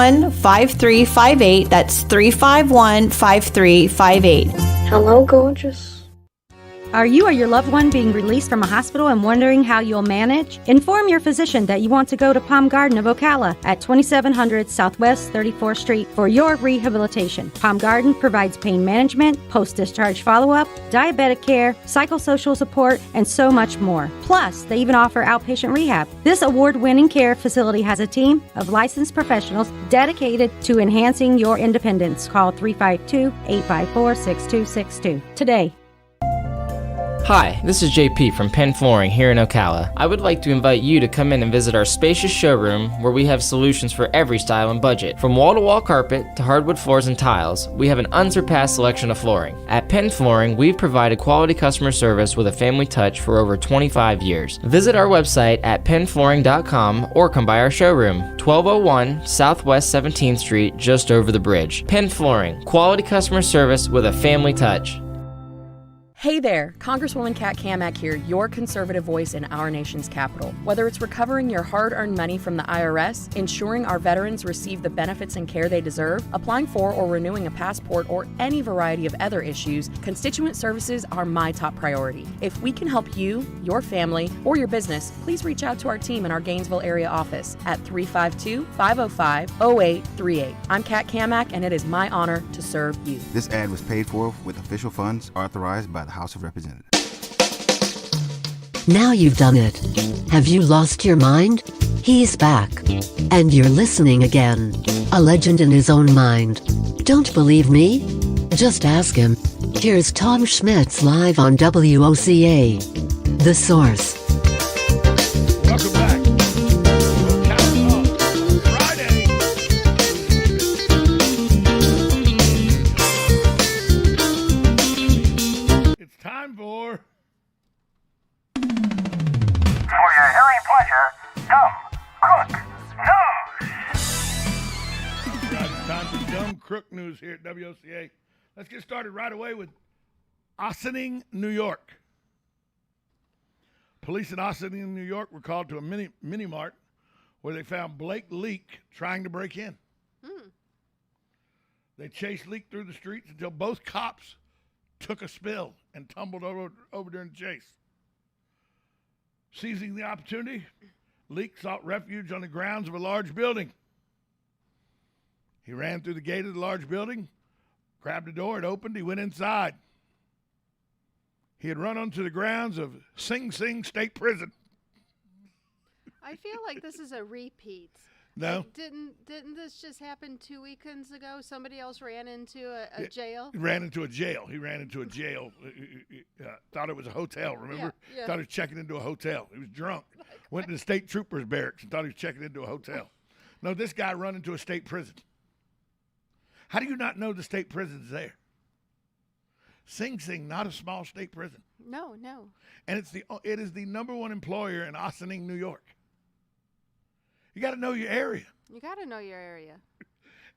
351-5358. That's 351-5358. Hello, gorgeous. Are you or your loved one being released from a hospital and wondering how you'll manage? Inform your physician that you want to go to Palm Garden of Ocala at 2700 Southwest 34th Street for your rehabilitation. Palm Garden provides pain management, post-discharge follow-up, diabetic care, psychosocial support, and so much more. Plus, they even offer outpatient rehab. This award-winning care facility has a team of licensed professionals dedicated to enhancing your independence. Call 352-854-6262 today. Hi, this is JP from Penn Flooring here in Ocala. I would like to invite you to come in and visit our spacious showroom where we have solutions for every style and budget. From wall-to-wall carpet to hardwood floors and tiles, we have an unsurpassed selection of flooring. At Penn Flooring, we've provided quality customer service with a family touch for over 25 years. Visit our website at pennflooring.com or come by our showroom, 1201 Southwest 17th Street, just over the bridge. Penn Flooring, quality customer service with a family touch. Hey there, Congresswoman Kat Kamak here, your conservative voice in our nation's capital. Whether it's recovering your hard-earned money from the IRS, ensuring our veterans receive the benefits and care they deserve, applying for or renewing a passport, or any variety of other issues, constituent services are my top priority. If we can help you, your family, or your business, please reach out to our team in our Gainesville area office at 352-505-0838. I'm Kat Kamak, and it is my honor to serve you. This ad was paid for with official funds authorized by the House of Representatives. Now you've done it. Have you lost your mind? He's back. And you're listening again. A legend in his own mind. Don't believe me? Just ask him. Here's Tom Schmitz live on WOCA. The Source. Welcome back. Time for your hearing pleasure, Dumb Crook News. Time for Dumb Crook News here at WOCA. Let's get started right away with Ossining, New York. Police in Ossining, New York were called to a mini mart where they found Blake Leak trying to break in. They chased Leak through the streets until both cops took a spill and tumbled over during the chase. Seizing the opportunity, Leak sought refuge on the grounds of a large building. He ran through the gate of the large building, grabbed the door, it opened, he went inside. He had run onto the grounds of Sing Sing State Prison. I feel like this is a repeat. No. Like, didn't this just happen 2 weekends ago? Somebody else ran into a jail? He ran into a jail. Thought it was a hotel, remember? Yeah. Thought he was checking into a hotel. He was drunk. Went to the state trooper's barracks and thought he was checking into a hotel. No, this guy run into a state prison. How do you not know the state prison's there? Sing Sing, not a small state prison. No. And it is the number one employer in Ossining, New York. You got to know your area. You got to know your area.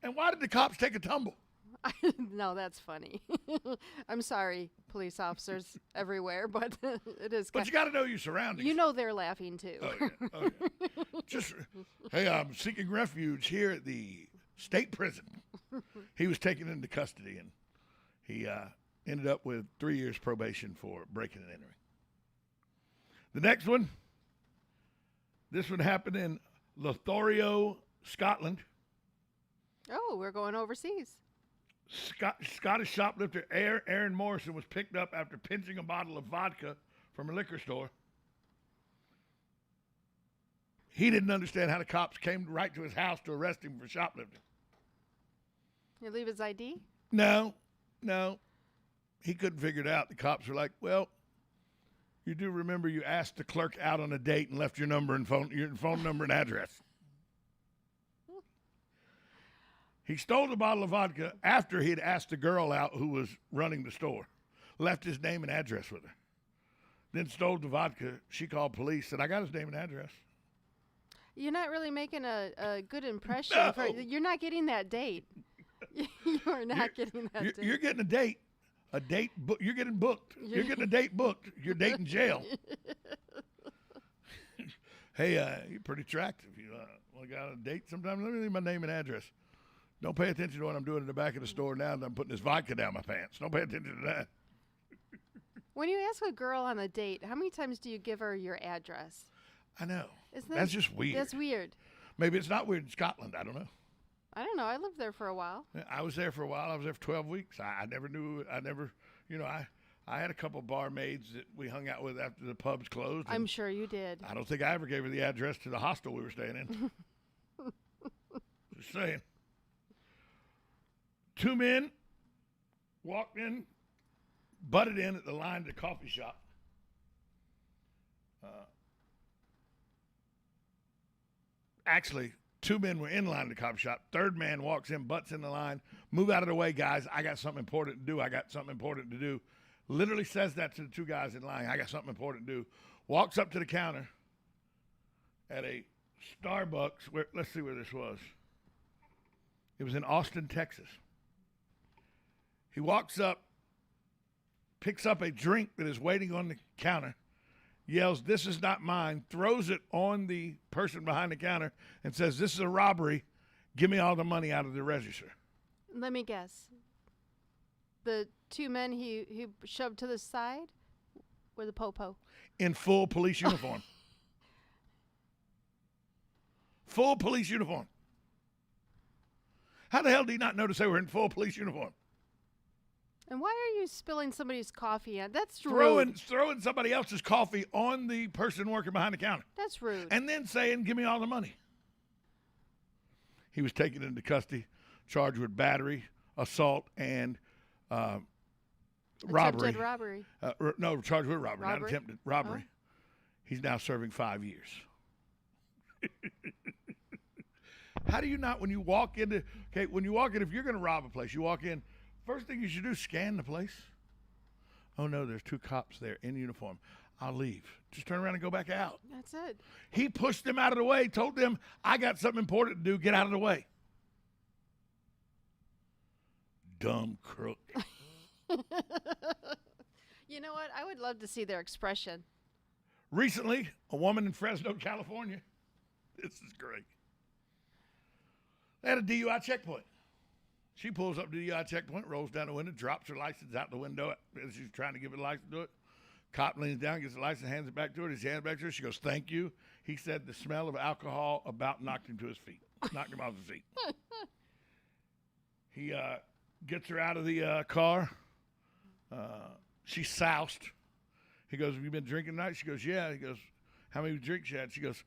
And why did the cops take a tumble? No, that's funny. I'm sorry, police officers everywhere, but it is. But you got to know your surroundings. You know they're laughing too. Oh, yeah. Hey, I'm seeking refuge here at the state prison. He was taken into custody, and he ended up with 3 years probation for breaking and entering. The next one. This one happened in Lothario, Scotland. Oh, we're going overseas. Scottish shoplifter Aaron Morrison was picked up after pinching a bottle of vodka from a liquor store. He didn't understand how the cops came right to his house to arrest him for shoplifting. You leave his ID? No. He couldn't figure it out. The cops were like, well, you do remember you asked the clerk out on a date and left your number and your phone number and address. He stole the bottle of vodka after he had asked the girl out who was running the store. Left his name and address with her. Then stole the vodka. She called police, said, I got his name and address. You're not really making a good impression. No. You're not getting that date. You're not getting that date. You're getting a date. You're getting booked. You're getting a date booked. You're dating jail. Hey, you're pretty attractive. You I got a date sometime. Let me leave my name and address. Don't pay attention to what I'm doing in the back of the store now that I'm putting this vodka down my pants. Don't pay attention to that. When you ask a girl on a date, how many times do you give her your address? I know. Isn't that, That's just weird. That's weird. Maybe it's not weird in Scotland. I don't know. I don't know. I lived there for a while. I was there for a while. I was there for 12 weeks. I never knew. I had a couple barmaids that we hung out with after the pubs closed. I'm sure you did. I don't think I ever gave her the address to the hostel we were staying in. Just saying. 2 men walked in, butted in at the line to the coffee shop. Actually, 2 men were in line at the coffee shop. Third man walks in, butts in the line. Move out of the way, guys. I got something important to do. I got something important to do. Literally says that to the 2 guys in line. I got something important to do. Walks up to the counter at a Starbucks. Let's see where this was. It was in Austin, Texas. He walks up, picks up a drink that is waiting on the counter, yells, "This is not mine," throws it on the person behind the counter and says, "This is a robbery. Give me all the money out of the register." Let me guess. The 2 men he shoved to the side were the popo. In full police uniform. Full police uniform. How the hell do you not notice they were in full police uniform? And why are you spilling somebody's coffee on? That's rude. Throwing somebody else's coffee on the person working behind the counter. That's rude. And then saying, "Give me all the money." He was taken into custody, charged with battery, assault, and robbery. Attempted robbery. No, charged with robbery, not attempted robbery. Oh. He's now serving 5 years. How do you not, when you walk in, if you're going to rob a place, you walk in, first thing you should do is scan the place. Oh, no, there's 2 cops there in uniform. I'll leave. Just turn around and go back out. That's it. He pushed them out of the way, told them, "I got something important to do. Get out of the way." Dumb crook. You know what? I would love to see their expression. Recently, a woman in Fresno, California. This is great. They had a DUI checkpoint. She pulls up to the DUI checkpoint, rolls down the window, drops her license out the window as she's trying to give it a license to it. Cop leans down, gets the license, hands it back to her. He hands it back to her. She goes, "Thank you." He said the smell of alcohol about knocked him to his feet. Knocked him off his feet. He gets her out of the car. She's soused. He goes, "Have you been drinking tonight?" She goes, "Yeah." He goes, "How many drinks you had?" She goes,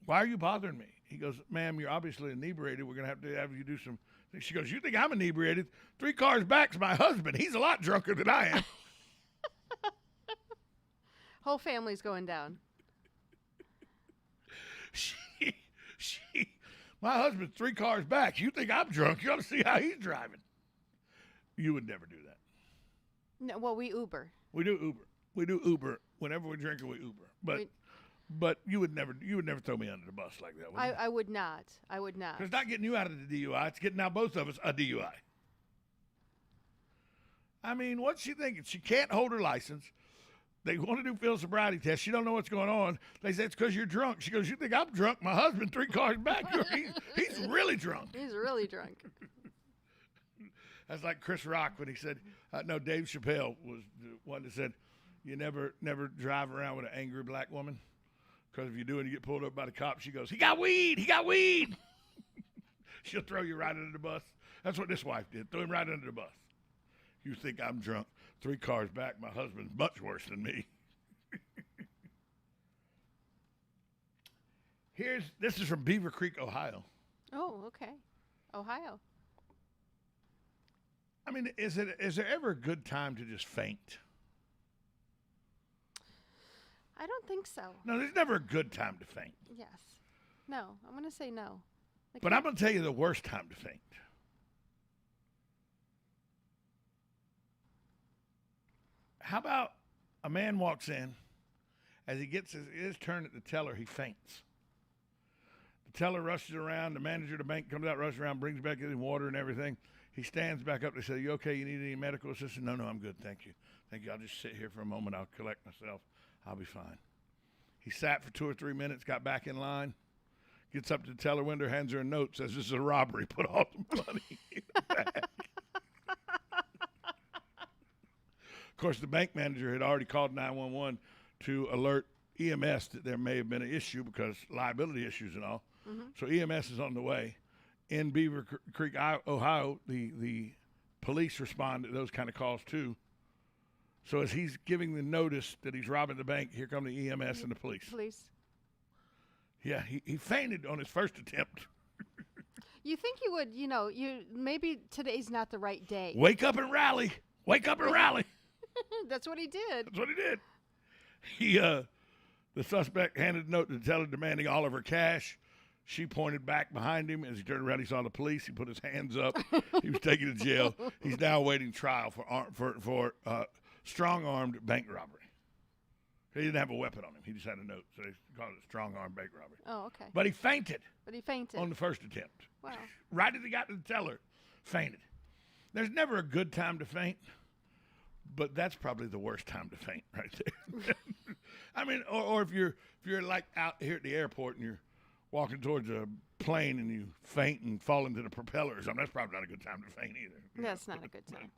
"Why are you bothering me?" He goes, "Ma'am, you're obviously inebriated. We're going to have you do some things." She goes, "You think I'm inebriated? 3 cars back's my husband. He's a lot drunker than I am." Whole family's going down. My husband's 3 cars back. You think I'm drunk? You ought to see how he's driving. You would never do that. No, well, we Uber. We do Uber. We do Uber. Whenever we drink, we Uber. But you would never throw me under the bus like that, would you? I would not. I would not. Because it's not getting you out of the DUI. It's getting out both of us a DUI. I mean, what's she thinking? She can't hold her license. They want to do field sobriety tests. She don't know what's going on. They say it's because you're drunk. She goes, "You think I'm drunk? My husband 3 cars back. He's really drunk." He's really drunk. That's like Chris Rock when he said, no, Dave Chappelle was the one that said, "You never drive around with an angry black woman. Because if you do and you get pulled up by the cops," she goes, "He got weed. He got weed." She'll throw you right under the bus. That's what this wife did. Throw him right under the bus. "You think I'm drunk? 3 cars back. My husband's much worse than me." This is from Beaver Creek, Ohio. Oh, okay. Ohio. I mean, is there ever a good time to just faint? I don't think so. No, there's never a good time to faint. Yes. No, I'm going to say no. But I'm going to tell you the worst time to faint. How about a man walks in, as he gets his turn at the teller, he faints. The teller rushes around, the manager of the bank comes out, rushes around, brings back his water and everything. He stands back up. They say, "You okay? You need any medical assistance?" "No, I'm good. Thank you. Thank you. I'll just sit here for a moment. I'll collect myself. I'll be fine." He sat for 2 or 3 minutes, got back in line, Gets up to the teller window, hands her a note, says this is a robbery. Put all the money in the bag. Of course, the bank manager had already called 911 to alert EMS that there may have been an issue because liability issues and all. Mm-hmm. So EMS is on the way. In Beaver Creek, Ohio, the police respond to those kind of calls too. So as he's giving the notice that he's robbing the bank, here come the EMS and the police. Yeah, he fainted on his first attempt. You think he would, maybe today's not the right day. Wake up and rally. Wake up and rally. That's what he did. That's what he did. The suspect handed a note to the teller demanding all of her cash. She pointed back behind him. As he turned around, he saw the police. He put his hands up. He was taken to jail. He's now awaiting trial for strong-armed bank robbery. He didn't have a weapon on him. He just had a note, so they called it strong-armed bank robbery. Oh, okay. But he fainted. On the first attempt. Wow. Right as he got to the teller, fainted. There's never a good time to faint, but that's probably the worst time to faint right there. I mean, or if you're like out here at the airport and you're walking towards a plane and you faint and fall into the propeller or something, that's probably not a good time to faint either. That's not a good time.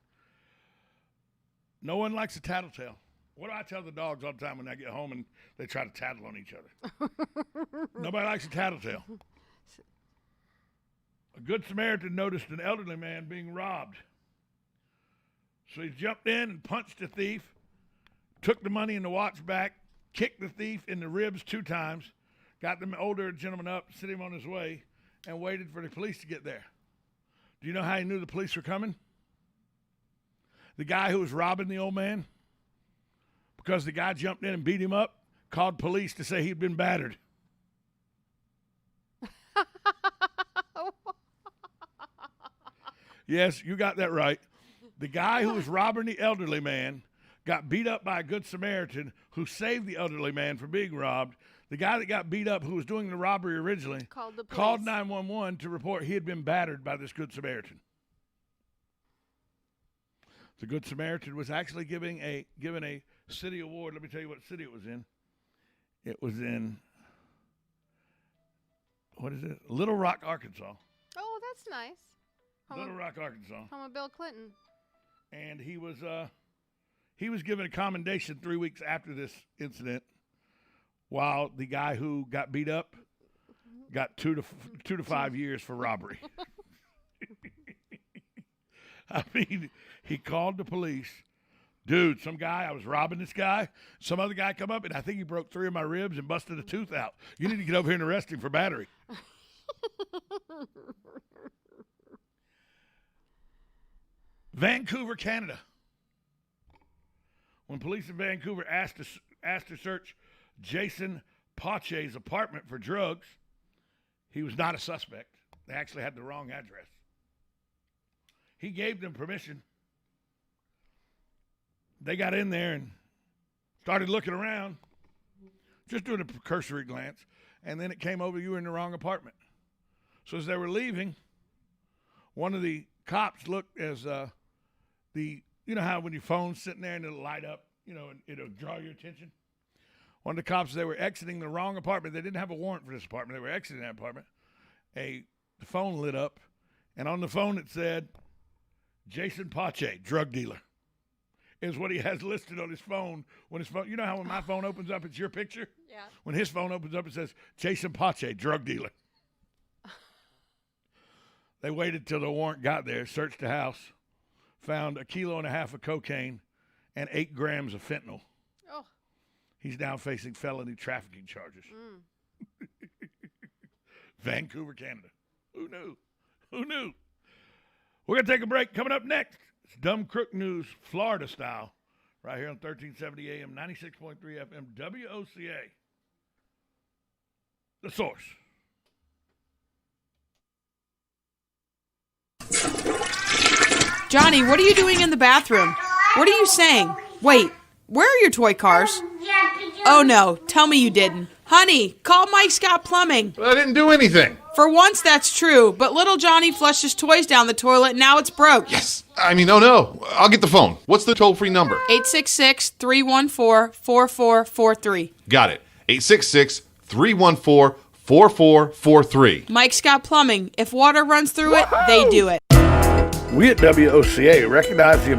No one likes a tattletale. What do I tell the dogs all the time when I get home and they try to tattle on each other? Nobody likes a tattletale. A good Samaritan noticed an elderly man being robbed. So he jumped in and punched the thief, took the money and the watch back, kicked the thief in the ribs 2 times, got the older gentleman up, sent him on his way, and waited for the police to get there. Do you know how he knew the police were coming? The guy who was robbing the old man, because the guy jumped in and beat him up, called police to say he'd been battered. Yes, you got that right. The guy who was robbing the elderly man got beat up by a good Samaritan who saved the elderly man from being robbed. The guy that got beat up, who was doing the robbery originally, called 911 to report he had been battered by this good Samaritan. The good Samaritan was actually given a city award. Let me tell you what city it was in. It was in, Little Rock, Arkansas. Oh, that's nice. Little Rock, Arkansas. Home of Bill Clinton. And he was given a commendation 3 weeks after this incident, while the guy who got beat up got 2 to 5 years for robbery. I mean, he called the police. Dude, I was robbing this guy. Some other guy come up, and I think he broke 3 of my ribs and busted a tooth out. You need to get over here and arrest him for battery. Vancouver, Canada. When police in Vancouver asked to search Jason Pache's apartment for drugs, he was not a suspect. They actually had the wrong address. He gave them permission. They got in there and started looking around, just doing a cursory glance, and then it came over, you were in the wrong apartment. So as they were leaving, one of the cops looked as you know how when your phone's sitting there and it'll light up, and it'll draw your attention? One of the cops, they were exiting the wrong apartment. They didn't have a warrant for this apartment. They were exiting that apartment. The phone lit up, and on the phone it said, Jason Pache, drug dealer, is what he has listed on his phone. When his phone, you know how when my phone opens up, it's your picture? Yeah. When his phone opens up, it says, Jason Pache, drug dealer. They waited till the warrant got there, searched the house, found 1.5 kilos of cocaine and 8 grams of fentanyl. Oh. He's now facing felony trafficking charges. Vancouver, Canada. Who knew? Who knew? We're going to take a break. Coming up next, it's Dumb Crook News, Florida style, right here on 1370 AM, 96.3 FM, WOCA. The Source. Johnny, what are you doing in the bathroom? What are you saying? Wait, where are your toy cars? Oh no, tell me you didn't. Honey, call Mike Scott Plumbing. I didn't do anything. For once, that's true, but little Johnny flushed his toys down the toilet and now it's broke. Yes. I mean, oh no. I'll get the phone. What's the toll-free number? 866-314-4443. Got it. 866-314-4443. 4443. Mike Scott Plumbing. If water runs through it, they do it. We at WOCA recognize the